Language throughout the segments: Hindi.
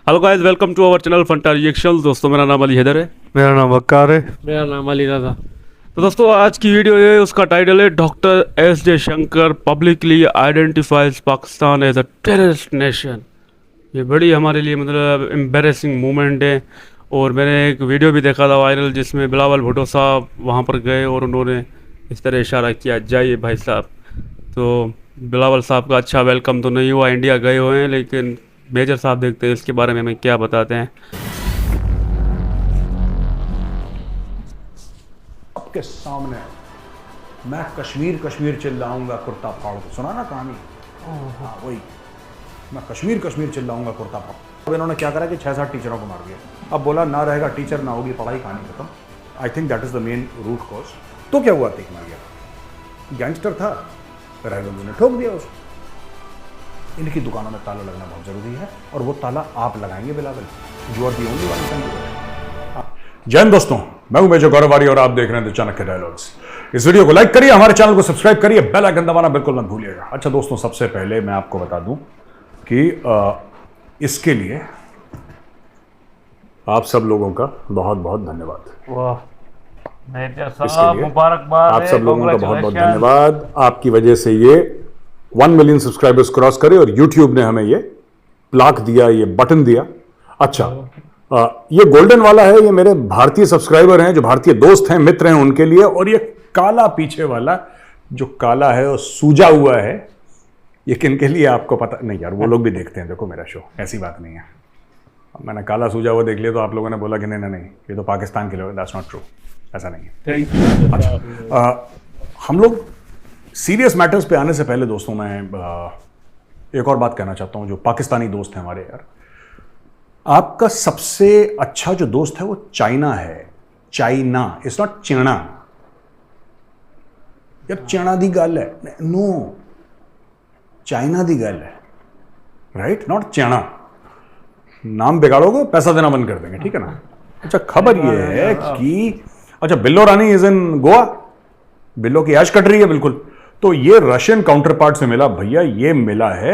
Hello guys, welcome to our channel Funta Reaction. दोस्तों, मेरा नाम अली हैदर है। मेरा नाम वक्कार है। मेरा नाम अली रजा। तो दोस्तों, आज की वीडियो है, उसका टाइटल है doctor S Jaishankar publicly identifies Pakistan as a terrorist nation. ये बड़ी हमारे लिए मतलब एम्बेरसिंग मोमेंट है। और मैंने एक वीडियो भी देखा था वायरल, जिसमें बिलावल भुट्टो साहब वहाँ पर गए और उन्होंने इस तरह इशारा किया, जाइए भाई साहब। तो बिलावल साहब का अच्छा वेलकम तो नहीं हुआ, इंडिया गए हुए हैं, लेकिन मेजर साहब देखते हैं इसके बारे में हमें क्या बताते हैं। आपके सामने मैं कश्मीर कश्मीर चिल्लाऊंगा कुर्ता फाड़ के, सुना ना कहानी? हाँ वही, मैं कश्मीर कश्मीर चिल्लाऊंगा कुर्ता फाड़। अब इन्होंने क्या करा कि 6-7 टीचरों को मार दिया। अब बोला ना रहेगा टीचर, ना होगी पढ़ाई, कहानी खत्म। I think that is the main root cause. तो क्या हुआ? तीख मार गया, गैंगस्टर था, रेवल ने ठोक दिया उसको। इनकी दुकानों में ताला लगना बहुत जरूरी है, और वो ताला आप लगाएंगे Bilawal. You are the only one. जय हिंद दोस्तों, मैं हूं मेजर गौरवारी और आप देख रहे हैं द चाणक्य डायलॉग्स। इस वीडियो को लाइक करिए, हमारे चैनल को सब्सक्राइब करिए, बेल आइकन दबाना बिल्कुल मत भूलिएगा। अच्छा दोस्तों, सबसे पहले मैं आपको बता दूं कि इसके लिए आप सब लोगों का बहुत बहुत धन्यवाद। वाह मेजर इसके साहब, लिए मुबारकबाद आप है, सब लोगों का बहुत बहुत congratulations। धन्यवाद। आपकी वजह से ये 1 मिलियन सब्सक्राइबर्स क्रॉस करे और यूट्यूब ने हमें ये प्लाक दिया, ये बटन दिया। अच्छा, ये गोल्डन वाला है, ये मेरे भारतीय सब्सक्राइबर हैं, जो भारतीय दोस्त हैं, मित्र हैं, उनके लिए। और ये काला पीछे वाला, जो काला है और सूजा हुआ है, ये किनके लिए आपको पता नहीं? यार वो लोग भी देखते हैं, देखो मेरा शो, ऐसी बात नहीं है। मैंने काला सूजा हुआ देख लिया तो आप लोगों ने बोला कि नहीं नहीं नहीं, ये तो पाकिस्तान के लोग। दैट्स नॉट ट्रू, ऐसा नहीं है। Thank you. हम लोग सीरियस मैटर्स पे आने से पहले दोस्तों, मैं एक और बात कहना चाहता हूं। जो पाकिस्तानी दोस्त हैं हमारे, यार आपका सबसे अच्छा जो दोस्त है वो चाइना है। चाइना, इट्स नॉट चीना। यार चीना दी गल है, नो, चाइना दी गल है, राइट? नॉट चीना। नाम बिगाड़ोगे पैसा देना बंद कर देंगे, ठीक है ना? अच्छा, खबर ये है कि अच्छा, बिल्लो रानी इज इन गोवा, बिल्लो की ऐश कट रही है बिल्कुल। तो ये रशियन काउंटर पार्ट से मिला भैया, ये मिला है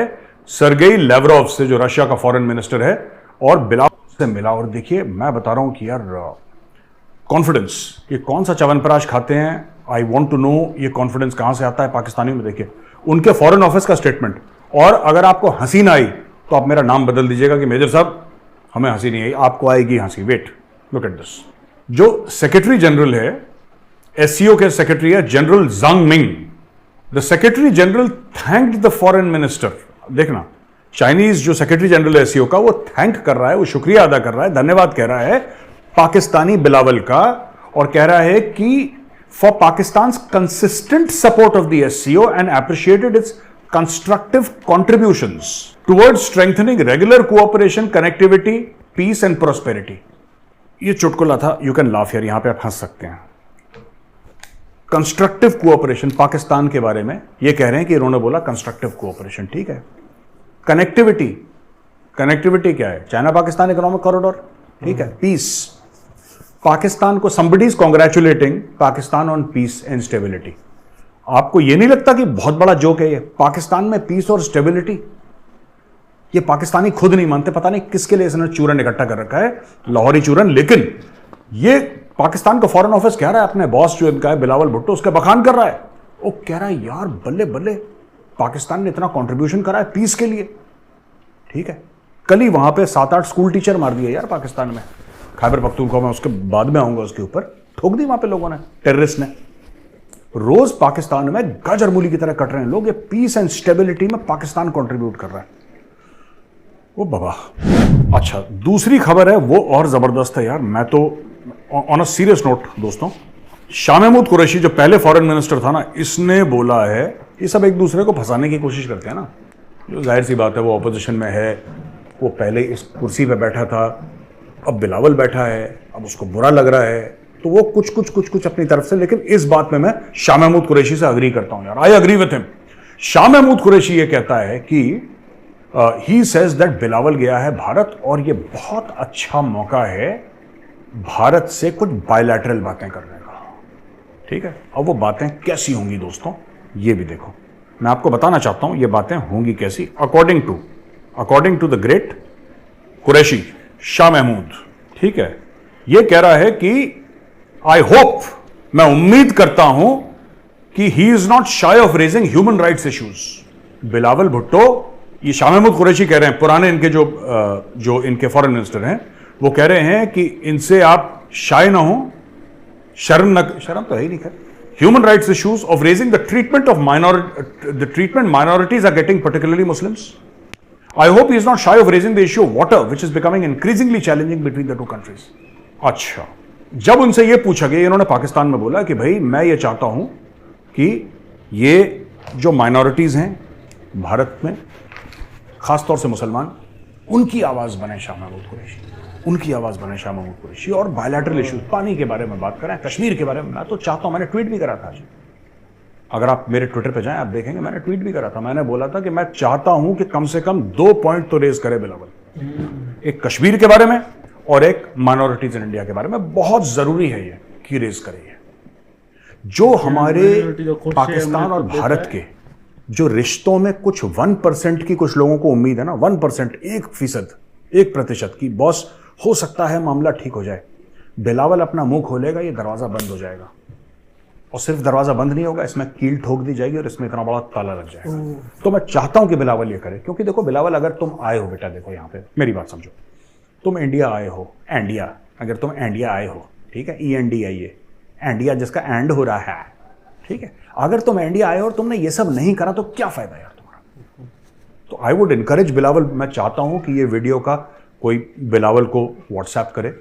सर्गेई लेवरोव से, जो रशिया का फॉरेन मिनिस्टर है, और बिलावल से मिला। और देखिए, मैं बता रहा हूं कि यार कॉन्फिडेंस, ये कौन सा च्यवनप्राश खाते हैं? आई वांट टू नो ये कॉन्फिडेंस कहां से आता है पाकिस्तानी में। देखिए उनके फॉरेन ऑफिस का स्टेटमेंट। और अगर आपको हंसी ना आई तो आप मेरा नाम बदल दीजिएगा कि मेजर साहब हमें हंसी नहीं आई, आपको आएगी हंसी। Wait, look at this. जो सेक्रेटरी जनरल है, एससीओ के सेक्रेटरी है general Zhang Ming. The secretary general thanked the foreign minister. देखना, चाइनीज जो सेक्रेटरी जनरल है एससीओ का, वो थैंक कर रहा है, वो शुक्रिया अदा कर रहा है, धन्यवाद कह रहा है पाकिस्तानी बिलावल का। और कह रहा है कि for Pakistan consistent support of the SCO and appreciated its constructive contributions towards strengthening regular cooperation, connectivity, peace and prosperity. ये चुटकुला था, यू कैन लाफ हियर, यहां पे आप हंस सकते हैं। कंस्ट्रक्टिव कोऑपरेशन पाकिस्तान के बारे में ये कह रहे हैं कि इन्होंने बोला कंस्ट्रक्टिव कोऑपरेशन, ठीक है। कनेक्टिविटी, कनेक्टिविटी क्या है? चाइना पाकिस्तान इकोनॉमिक कॉरिडोर, ठीक है। पीस, पाकिस्तान को somebody is congratulating Pakistan on peace and stability. आपको ये नहीं लगता कि बहुत बड़ा जोक है ये? पाकिस्तान में पीस और स्टेबिलिटी, ये पाकिस्तानी खुद नहीं मानते, पता नहीं किसके लिए इसने चूरन इकट्ठा कर रखा है, लाहौरी चूरन। लेकिन ये पाकिस्तान का फॉरेन ऑफिस कह रहा है, अपने बॉस जो इनका है बिलावल भुट्टो, उसका बखान कर रहा है। वो कह रहा है यार बल्ले बल्ले, पाकिस्तान ने इतना कंट्रीब्यूशन करा है पीस के लिए, ठीक है। कल ही वहां पे 7-8 स्कूल टीचर मार दिए यार पाकिस्तान में, खैबर पख्तूनख्वा में, उसके बाद में आऊंगा उसके ऊपर। ठोक दी वहां पे लोगों ने, टेररिस्ट ने। रोज पाकिस्तान में गाजर मूली की तरह कट रहे हैं लोग। ये पीस एंड स्टेबिलिटी में पाकिस्तान कंट्रीब्यूट कर रहा है, वो बाबा। अच्छा, दूसरी खबर है, वो और जबरदस्त है यार। मैं तो ऑन अ सीरियस नोट दोस्तों, शाह महमूद कुरैशी जो पहले फॉरेन मिनिस्टर था ना, इसने बोला है, ये सब एक दूसरे को फंसाने की कोशिश करते हैं ना, जो जाहिर सी बात है, वो ऑपोजिशन में है, वो पहले इस कुर्सी पे बैठा था, अब बिलावल बैठा है, अब उसको बुरा लग रहा है, तो वो कुछ अपनी तरफ से। लेकिन इस बात में मैं शाह महमूद कुरैशी से अग्री करता हूं यार, I agree with him. Shah Mahmood Qureshi ये कहता है कि ही सेज दैट बिलावल गया है भारत, और ये बहुत अच्छा मौका है भारत से कुछ बायलैटरल बातें करने का, ठीक है। अब वो बातें कैसी होंगी दोस्तों, ये भी देखो। मैं आपको बताना चाहता हूं ये बातें होंगी कैसी, according to the great Qureshi, Shah Mahmood, ठीक है, ये कह रहा है कि आई होप, मैं उम्मीद करता हूं कि he is not shy of raising human rights issues. Bilawal Bhutto, ये शाह महमूद कुरैशी कह रहे हैं, पुराने इनके जो इनके फॉरेन मिनिस्टर हैं, वो कह रहे हैं कि इनसे आप शाय ना हो, शर्म तो है ही नहीं। खैर, human rights issues of raising the treatment of minorities are getting, particularly Muslims. I hope he is not shy of raising the issue of water, which is becoming increasingly challenging between the two countries. अच्छा, जब उनसे ये पूछा गया, इन्होंने पाकिस्तान में बोला कि भाई मैं ये चाहता हूं कि ये जो माइनॉरिटीज हैं भारत में, खासतौर से मुसलमान, उनकी आवाज बने शाह महमूद कुरैशी, उनकी आवाज बने शाह महमूद कुरैशी। और बायलैटरल इश्यूज, पानी के बारे में बात करें, कश्मीर के बारे में, मैं तो चाहता हूं, मैंने ट्वीट भी करा था आज, अगर आप मेरे ट्विटर पे जाएं आप देखेंगे, मैंने ट्वीट भी करा था, मैंने बोला था कि मैं चाहता हूं कि कम से कम 2 पॉइंट तो रेज करे बिलावल, एक कश्मीर के बारे में और एक माइनॉरिटीज इन इंडिया के बारे में। बहुत जरूरी है ये कि रेज करे। जो हमारे पाकिस्तान और भारत के जो रिश्तों में कुछ 1% की कुछ लोगों को उम्मीद है ना, 1%, 1% की, बॉस हो सकता है मामला ठीक हो जाए, बिलावल अपना मुंह खोलेगा, ये दरवाजा बंद हो जाएगा। और सिर्फ दरवाजा बंद नहीं होगा, इसमें कील ठोक दी जाएगी और इसमें इतना बड़ा ताला लग जाएगा। तो मैं चाहता हूं कि बिलावल ये करे, क्योंकि देखो बिलावल, अगर तुम आए हो बेटा, देखो यहां पे मेरी बात समझो, तुम इंडिया आए हो, इंडिया, अगर तुम इंडिया आए हो, ठीक है, ENDIA, इंडिया जिसका एंड हो रहा है, ठीक है, अगर तुम इंडिया आए हो और तुमने ये सब नहीं करा तो क्या फायदा यार तुम्हारा। तो आई वुड इनकरेज बिलावल, मैं चाहता हूं कि ये वीडियो का कोई बिलावल को व्हाट्सएप करे,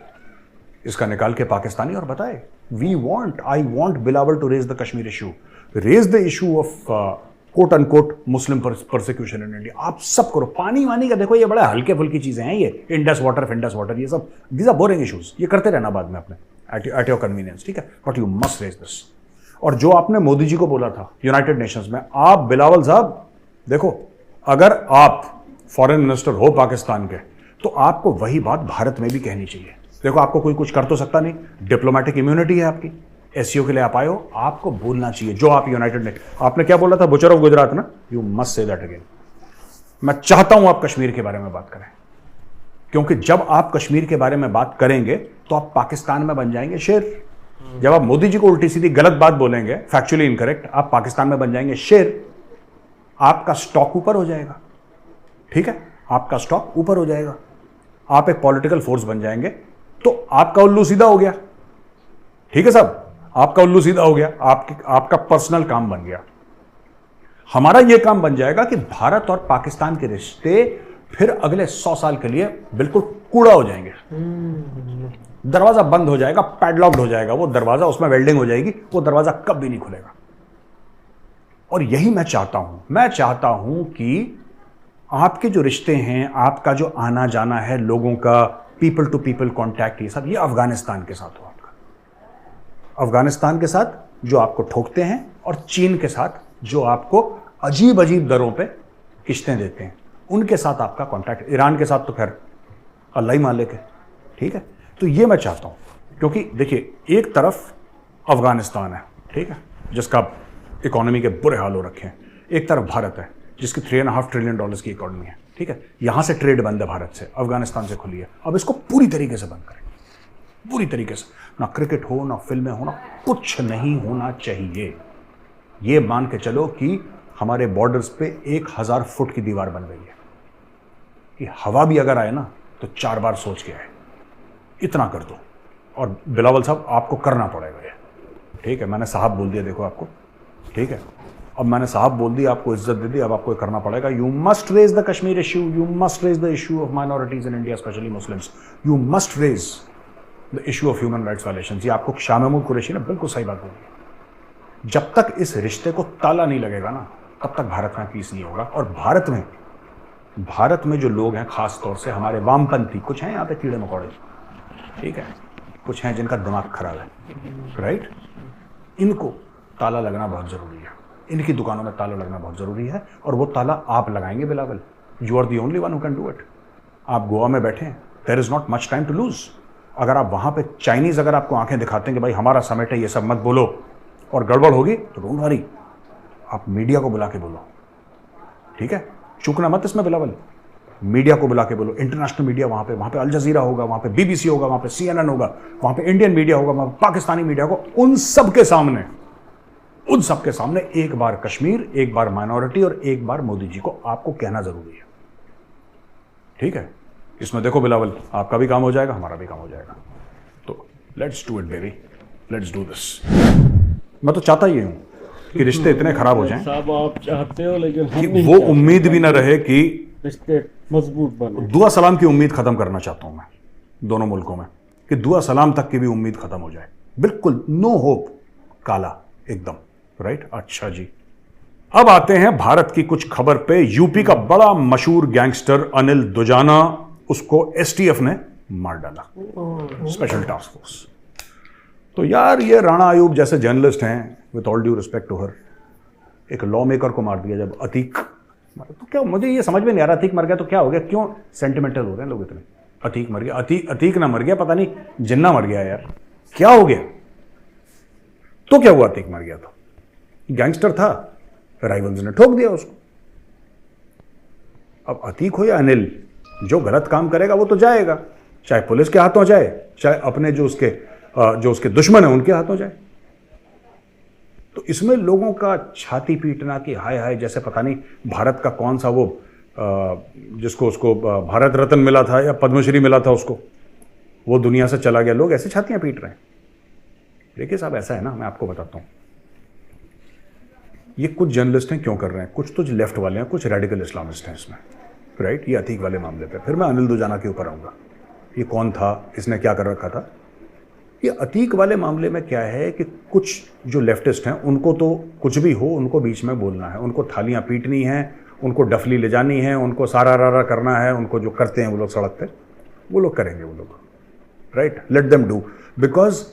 इसका निकाल के पाकिस्तानी, और बताए I want Bilawal to raise the Kashmir issue, raise the issue of quote unquote Muslim persecution in India। आप सब करो, पानी वानी का देखो, ये बड़ा हल्के फुल्की चीजें हैं, ये इंडस वाटर, ये सब these are boring issues, ये करते रहना बाद में अपने at your convenience, ठीक है, but you must raise this। और जो आपने मोदी जी को बोला था यूनाइटेड नेशंस में, आप बिलावल साहब देखो, अगर आप फॉरेन मिनिस्टर हो पाकिस्तान के, तो आपको वही बात भारत में भी कहनी चाहिए। देखो, आपको कोई कुछ कर तो सकता नहीं, डिप्लोमेटिक इम्यूनिटी है आपकी, SCO के लिए आप आए हो, आपको बोलना चाहिए जो आप यूनाइटेड ने, आपने क्या बोला था, बुचर ऑफ गुजरात ना, you must say that again. मैं चाहता हूं आप कश्मीर के बारे में बात करें, क्योंकि जब आप कश्मीर के बारे में बात करेंगे तो आप पाकिस्तान में बन जाएंगे शेर। जब आप मोदी जी को उल्टी सीधी गलत बात बोलेंगे, फैक्चुअली इनकरेक्ट, आप पाकिस्तान में बन जाएंगे शेर, आपका स्टॉक ऊपर हो जाएगा, ठीक है, आपका स्टॉक ऊपर हो जाएगा, आप एक पॉलिटिकल फोर्स बन जाएंगे, तो आपका उल्लू सीधा हो गया, ठीक है साहब, आपका उल्लू सीधा हो गया, आपका पर्सनल काम बन गया। हमारा यह काम बन जाएगा कि भारत और पाकिस्तान के रिश्ते फिर अगले 100 साल के लिए बिल्कुल कूड़ा हो जाएंगे, दरवाजा बंद हो जाएगा, पैडलॉक्ड हो जाएगा वो दरवाजा, उसमें वेल्डिंग हो जाएगी, वो दरवाजा कभी नहीं खुलेगा। और यही मैं चाहता हूं कि आपके जो रिश्ते हैं, आपका जो आना जाना है लोगों का, पीपल टू पीपल कॉन्टैक्ट, ये सब, ये अफगानिस्तान के साथ हो, आपका अफगानिस्तान के साथ जो आपको ठोकते हैं, और चीन के साथ जो आपको अजीब अजीब दरों पे किश्तें देते हैं, उनके साथ आपका कॉन्टैक्ट, ईरान के साथ तो खैर अल्लाह ही मालिक है, ठीक है। तो ये मैं चाहता हूं, क्योंकि देखिए, एक तरफ अफगानिस्तान है, ठीक है, जिसका इकोनॉमी के बुरे हाल हो रखे हैं, एक तरफ भारत है जिसकी $3.5 ट्रिलियन की इकोनॉमी है, ठीक है, यहां से ट्रेड बंद है भारत से, अफगानिस्तान से खुली है। अब इसको पूरी तरीके से बंद करें, पूरी तरीके से, ना क्रिकेट हो, ना फिल्में हो, ना कुछ नहीं होना चाहिए। ये मान के चलो कि हमारे बॉर्डर्स पे 1000 फुट की दीवार बन गई है कि हवा भी अगर आए ना तो 4 बार सोच के आए, इतना कर दो। और बिलावल साहब, आपको करना पड़ेगा ये, ठीक है, मैंने साहब बोल दिया, देखो आपको, ठीक है, अब मैंने साहब बोल दिया, आपको इज्जत दे दी, अब आपको करना पड़ेगा। You must raise the Kashmir issue, you must raise the issue of minorities in India, specially Muslims, you must raise the issue of human rights violations. ये आपको शाह महमूद कुरैशी ने बिल्कुल सही बात बोली। जब तक इस रिश्ते को ताला नहीं लगेगा ना, तब तक भारत में पीस नहीं होगा। और भारत में जो लोग हैं, खास तौर से हमारे वामपंथी, कुछ हैं यहाँ पे कीड़े मकोड़े, ठीक है, कुछ हैं जिनका दिमाग खराब है, राइट, इनको ताला लगना बहुत जरूरी है, इनकी दुकानों में ताला लगना बहुत जरूरी है। और वो ताला आप लगाएंगे Bilawal, you are the only one who can do it. आप गोवा में बैठे हैं, there is not much time to lose. अगर आप वहां पे चाइनीज अगर आपको आंखें दिखाते हैं कि भाई हमारा समिट है, ये सब मत बोलो, और गड़बड़ होगी तो डोंट वरी, आप मीडिया को बुला के बोलो, ठीक है, चूकना मत इसमें बिलावल, मीडिया को बुला के बोलो, इंटरनेशनल मीडिया वहां पे अल जजीरा होगा, वहां पे बीबीसी होगा, वहां पे CNN होगा, वहां पे इंडियन मीडिया होगा, वहां पे पाकिस्तानी मीडिया होगा, उन सब के सामने एक बार कश्मीर, एक बार माइनॉरिटी और एक बार मोदी जी को आपको कहना जरूरी है। ठीक है, इसमें देखो बिलावल, आपका भी काम हो जाएगा, हमारा भी काम हो जाएगा। तो let's do it baby, let's do this. मैं तो चाहता ही हूं कि रिश्ते इतने खराब हो जाएं साहब आप चाहते हो, लेकिन हम कि नहीं वो चाहते। उम्मीद भी ना रहे कि रिश्ते मजबूत बने। दुआ सलाम की उम्मीद खत्म करना चाहता हूं मैं दोनों मुल्कों में, कि दुआ सलाम तक की भी उम्मीद खत्म हो जाए, बिल्कुल नो होप, काला एकदम। राइट, अच्छा जी, अब आते हैं भारत की कुछ खबर पे। यूपी का बड़ा मशहूर गैंगस्टर अनिल दुजाना, उसको STF ने मार डाला, स्पेशल टास्क फोर्स। तो यार ये राणा आयूब जैसे जर्नलिस्ट हैं, with all due respect to her, एक लॉ मेकर को मार दिया जब अतीक, तो क्या, मुझे ये समझ में नहीं आ रहा, अतीक मर गया तो क्या हो गया, क्यों सेंटिमेंटल हो रहे हैं लोग इतने। अतीक मर गया, अतीक ना मर गया, पता नहीं जिन्ना मर गया यार, क्या हो गया। तो क्या हुआ, अतीक मर गया तो गैंगस्टर था, राइवल्स ने ठोक दिया उसको। अब अतीक हो या अनिल, जो गलत काम करेगा वो तो जाएगा, चाहे पुलिस के हाथों जाए, चाहे अपने जो उसके दुश्मन है उनके हाथों जाए। तो इसमें लोगों का छाती पीटना कि हाय हाय, जैसे पता नहीं भारत का कौन सा वो जिसको उसको भारत रत्न मिला था या पद्मश्री मिला था उसको, वो दुनिया से चला गया, लोग ऐसे छातियां पीट रहे हैं। देखिए साहब, ऐसा है ना, मैं आपको बताता हूं, ये कुछ जर्नलिस्ट हैं क्यों कर रहे हैं, कुछ तो लेफ्ट वाले हैं, कुछ रेडिकल इस्लामिस्ट हैं इसमें। राइट, ये अतीक वाले मामले पे, फिर मैं अनिल दुजाना के ऊपर आऊंगा, ये कौन था, इसने क्या कर रखा था। ये अतीक वाले मामले में क्या है कि कुछ जो लेफ्टिस्ट हैं उनको तो कुछ भी हो उनको बीच में बोलना है, उनको थालियां पीटनी है, उनको डफली ले जानी है, उनको सारा रारा करना है, उनको जो करते हैं वो लोग सड़क पे, वो लोग करेंगे वो लोग। Right, let them do, because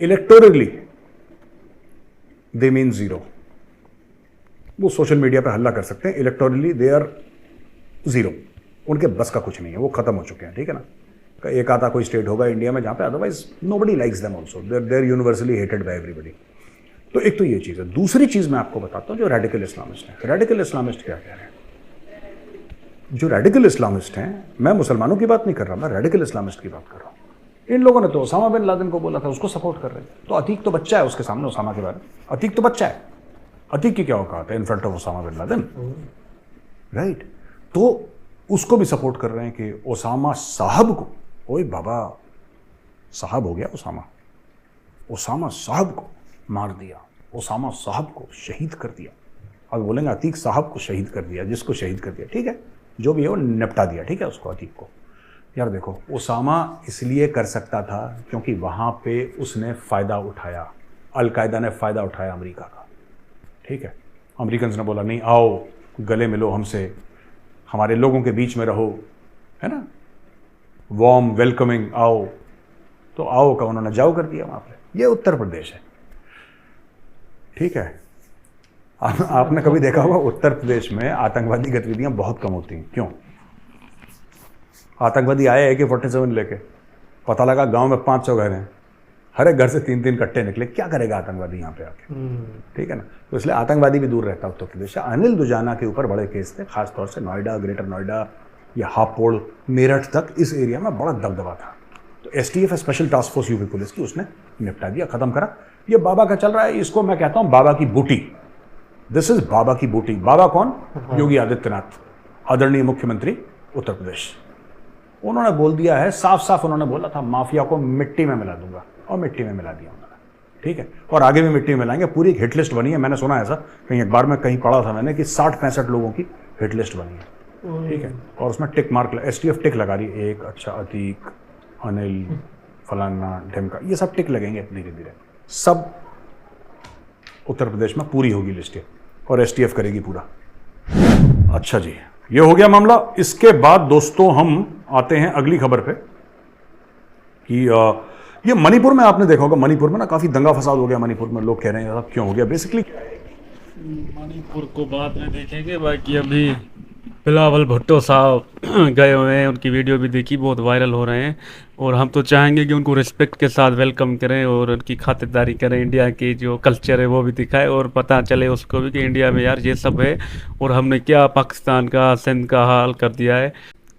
electorally they mean zero. वो सोशल मीडिया पे हल्ला कर सकते हैं, इलेक्टोरली दे आर जीरो, उनके बस का कुछ नहीं है, वो खत्म हो चुके हैं। ठीक है ना, एक आधा कोई स्टेट होगा इंडिया में जहां पे otherwise nobody likes them also, they are universally hated by everybody. तो एक तो ये चीज़ है। दूसरी चीज़ मैं आपको बताता हूँ, जो रेडिकल इस्लामिस्ट हैं, रेडिकल इस्लामिस्ट क्या कह रहे हैं। जो रेडिकल इस्लामिस्ट हैं, मैं मुसलमानों की बात नहीं कर रहा, मैं रेडिकल इस्लामिस्ट की बात कर रहा हूँ। इन लोगों ने तो ओसामा बिन लादेन को बोला था, उसको सपोर्ट कर रहे हैं। तो अतीक तो बच्चा है उसके सामने, ओसामा के बारे में, अतीक तो बच्चा है, अतीक की क्या औकात है in front of Osama bin Laden. Right, तो उसको भी सपोर्ट कर रहे हैं कि ओसामा साहब को, ओए बाबा साहब हो गया ओसामा साहब को मार दिया, ओसामा साहब को शहीद कर दिया। अब बोलेंगे अतीक साहब को शहीद कर दिया, जिसको शहीद कर दिया, ठीक है, जो भी है वो निपटा दिया, ठीक है उसको, अतीक को। यार देखो, ओसामा इसलिए कर सकता था क्योंकि वहां पे उसने फ़ायदा उठाया, अलकायदा ने फ़ायदा उठाया अमेरिका का। ठीक है, अमेरिकन ने बोला नहीं आओ गले मिलो हमसे, हमारे लोगों के बीच में रहो, है ना, वार्म वेलकमिंग, आओ, तो आओ का उन्होंने जाओ कर दिया वहां पे। ये उत्तर प्रदेश है, ठीक है। आपने कभी देखा होगा उत्तर प्रदेश में आतंकवादी गतिविधियां बहुत कम होती हैं, क्यों? आतंकवादी आए AK-47 लेके, पता लगा गांव में 500 घर हैं, हर एक घर से 3-3 कट्टे निकले, क्या करेगा आतंकवादी यहाँ पे आके, ठीक है ना। तो इसलिए आतंकवादी भी दूर रहता उत्तर प्रदेश। अनिल दुजाना के ऊपर बड़े केस थे, खासतौर से नोएडा, ग्रेटर नोएडा या हापुड़, मेरठ तक, इस एरिया में बड़ा दबदबा था। तो STF है, special task force UP police की, उसने निपटा दिया, खत्म करा। ये बाबा का चल रहा है, इसको मैं कहता हूँ बाबा की बूटी। दिस इज बाबा की बूटी। बाबा कौन? योगी आदित्यनाथ, आदरणीय मुख्यमंत्री उत्तर प्रदेश। उन्होंने बोल दिया है, साफ साफ उन्होंने बोला था माफिया को मिट्टी में मिला दूंगा, और मिट्टी में मिला दिया उन्होंने, ठीक है। और आगे भी मिट्टी में मिलाएंगे। पूरी एक हिट लिस्ट बनी है, मैंने सुना ऐसा कहीं अखबार में कहीं पढ़ा था मैंने कि 60-65 लोगों की हिट लिस्ट बनी है, ठीक है। और उसमें टिक मार्क, STF टिक लगा रही है, एक अच्छा अतीक, अनिल, फलाना, ढिमका, ये सब टिक लगेंगे धीरे धीरे, सब उत्तर प्रदेश में पूरी होगी लिस्ट, और STF करेगी पूरा। अच्छा जी, ये हो गया मामला। इसके बाद दोस्तों हम आते हैं अगली खबर पे कि ये मणिपुर में आपने देखा होगा, मणिपुर में ना काफी दंगा फसाद हो गया। मणिपुर में लोग कह रहे हैं क्यों हो गया, बेसिकली मणिपुर को बाद में देखेंगे, बाकी अभी बिलावल भुट्टो साहब गए हुए हैं, उनकी वीडियो भी देखी, बहुत वायरल हो रहे हैं। और हम तो चाहेंगे कि उनको रिस्पेक्ट के साथ वेलकम करें और उनकी खातिरदारी करें, इंडिया की जो कल्चर है वो भी दिखाएं और पता चले उसको भी कि इंडिया में यार ये सब है और हमने क्या पाकिस्तान का सिंध का हाल कर दिया है।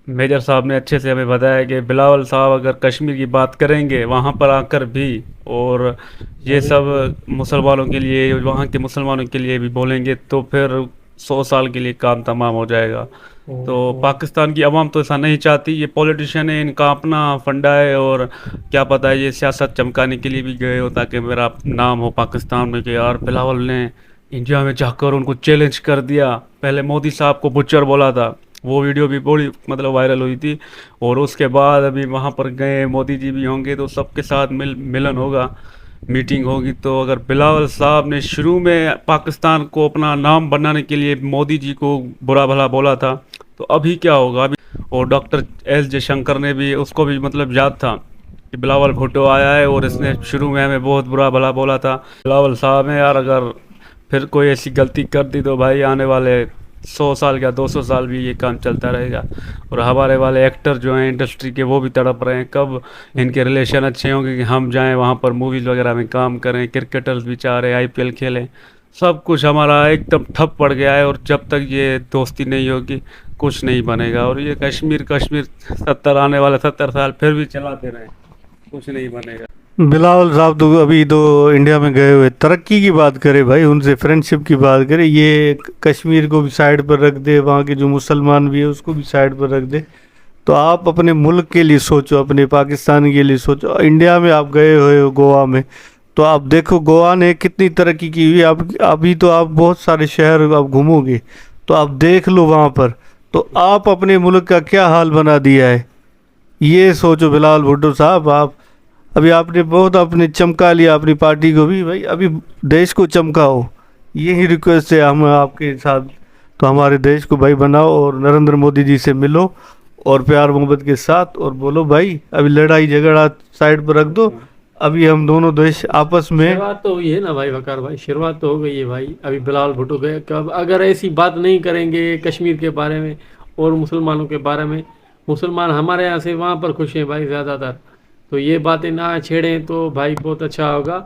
मेजर साहब ने अच्छे से हमें बताया कि बिलावल साहब अगर कश्मीर की बात करेंगे वहाँ पर आकर भी, और ये सब मुसलमानों के लिए, वहाँ के मुसलमानों के लिए भी बोलेंगे, तो फिर 100 साल के लिए काम तमाम हो जाएगा। तो पाकिस्तान की आवाम तो ऐसा नहीं चाहती, ये पॉलिटिशियन है, इनका अपना फंडा है, और क्या पता है ये सियासत चमकाने के लिए भी गए हो ताकि मेरा नाम हो पाकिस्तान में कि यार बिलावल ने इंडिया में जाकर उनको चैलेंज कर दिया। पहले मोदी साहब को बुच्चर बोला था, वो वीडियो भी बड़ी मतलब वायरल हुई थी। और उसके बाद अभी वहाँ पर गए, मोदी जी भी होंगे तो सबके साथ मिलन होगा, मीटिंग होगी। तो अगर बिलावल साहब ने शुरू में पाकिस्तान को अपना नाम बनाने के लिए मोदी जी को बुरा भला बोला था, तो अभी क्या होगा अभी। और डॉक्टर एस जयशंकर ने भी, उसको भी मतलब याद था कि बिलावल भुट्टो आया है और इसने शुरू में हमें बहुत बुरा भला बोला था। बिलावल साहब ने यार अगर फिर कोई ऐसी गलती कर दी तो भाई आने वाले 100 साल या 200 साल भी ये काम चलता रहेगा। और हमारे वाले एक्टर जो हैं इंडस्ट्री के, वो भी तड़प रहे हैं कब इनके रिलेशन अच्छे होंगे कि हम जाएं वहाँ पर मूवीज़ वगैरह में काम करें। क्रिकेटर्स भी चाह रहे हैं आईपीएल खेलें, सब कुछ हमारा एकदम ठप पड़ गया है। और जब तक ये दोस्ती नहीं होगी कुछ नहीं बनेगा। और ये कश्मीर कश्मीर 70 आने वाले 70 साल फिर भी चलाते रहें, कुछ नहीं बनेगा। बिलावल साहब तो अभी तो इंडिया में गए हुए, तरक्की की बात करें भाई, उनसे फ्रेंडशिप की बात करें, ये कश्मीर को भी साइड पर रख दे, वहाँ के जो मुसलमान भी है उसको भी साइड पर रख दे। तो आप अपने मुल्क के लिए सोचो, अपने पाकिस्तान के लिए सोचो। इंडिया में आप गए हुए हो गोवा में, तो आप देखो गोवा ने कितनी तरक्की की हुई। आप अभी तो आप बहुत सारे शहर आप घूमोगे तो आप देख लो वहाँ पर, तो आप अपने मुल्क का क्या हाल बना दिया है ये सोचो। बिलावल भुट्टो साहब, आप अभी आपने बहुत अपने चमका लिया अपनी पार्टी को भी, भाई अभी देश को चमकाओ, यही रिक्वेस्ट है हम आपके साथ। तो हमारे देश को भाई बनाओ और नरेंद्र मोदी जी से मिलो और प्यार मोहब्बत के साथ, और बोलो भाई अभी लड़ाई झगड़ा साइड पर रख दो, अभी हम दोनों देश आपस में। शुरुआत तो हुई है ना भाई वकार भाई, शुरुआत तो हो गई है भाई। अभी बिलावल भुट्टो गए, कब अगर ऐसी बात नहीं करेंगे कश्मीर के बारे में और मुसलमानों के बारे में, मुसलमान हमारे यहाँ से वहाँ पर खुश हैं भाई ज़्यादातर, तो ये बातें ना छेड़ें तो भाई बहुत अच्छा होगा,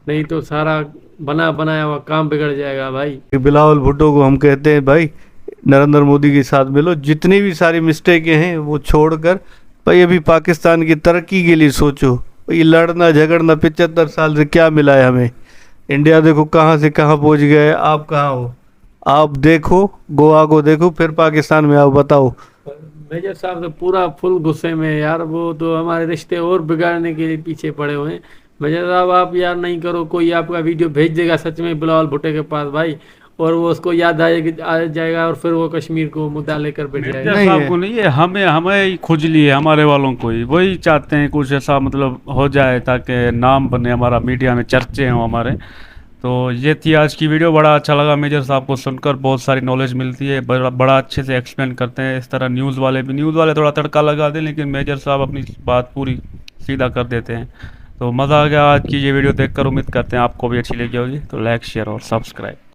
नहीं तो सारा बना बनाया हुआ काम बिगड़ जाएगा भाई। बिलावल भुट्टो को हम कहते हैं भाई नरेंद्र मोदी के साथ मिलो, जितनी भी सारी मिस्टेकें हैं वो छोड़कर भाई अभी पाकिस्तान की तरक्की के लिए सोचो। ये लड़ना झगड़ना 75 साल से क्या मिला है हमें। इंडिया देखो कहाँ से कहाँ पहुँच गया है, आप कहाँ हो। आप देखो गोवा को देखो, फिर पाकिस्तान में आओ, बताओ। मेजर साहब तो पूरा फुल गुस्से में है यार, वो तो हमारे रिश्ते और बिगाड़ने के लिए पीछे पड़े हुए हैं। मेजर साहब आप यार नहीं करो, कोई आपका वीडियो भेज देगा सच में बिलावल भुट्टो के पास भाई, और वो उसको याद आ जाएगा और फिर वो कश्मीर को मुद्दा लेकर बैठ जाएगा। मिर्जा साहब को नहीं है, हमें हमें ही खुजली है, हमारे वालों को ही, वही चाहते हैं कुछ ऐसा मतलब हो जाए ताकि नाम बने हमारा, मीडिया में चर्चे हों हमारे। तो ये थी आज की वीडियो। बड़ा अच्छा लगा मेजर साहब को सुनकर, बहुत सारी नॉलेज मिलती है, बड़ा अच्छे से एक्सप्लेन करते हैं। इस तरह न्यूज़ वाले थोड़ा तड़का लगा दें, लेकिन मेजर साहब अपनी बात पूरी सीधा कर देते हैं। तो मज़ा आ गया आज की ये वीडियो देखकर, उम्मीद करते हैं आपको भी अच्छी लगी होगी। तो लाइक शेयर और सब्सक्राइब।